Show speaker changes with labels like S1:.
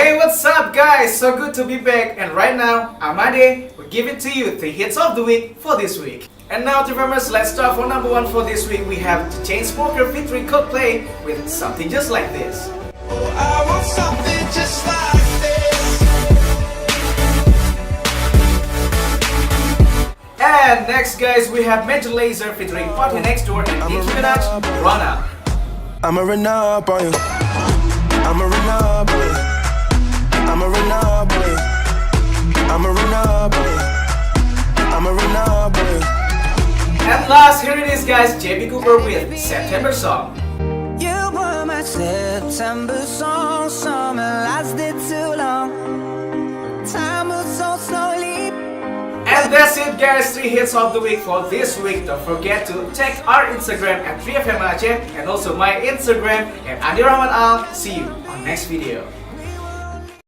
S1: Hey, what's up guys? So good to be back, and right now, Amade will give it to you the hits of the week for this week. And now to famous, let's start for number one for this week. We have Chainsmoker featuring Coldplay with Something Just Like This.
S2: I want something just like this.
S1: And next guys, we have Lazer featuring PARTYNEXTDOOR and Nicky Minaj, Run Up.
S2: I'ma run up on you. I'ma run up on you. I'ma run up on you. I'ma run up on you. I'ma run up on you.
S1: And last, here it is guys, JB Cooper with September Song.
S3: You were my September song, summer lasted too long. Time moves so slowly.
S1: And that's it guys, 3 hits of the week for this week. Don't forget to check our Instagram at 3FM Aceh and also my Instagram at Andy Rahman Al. See you on next video.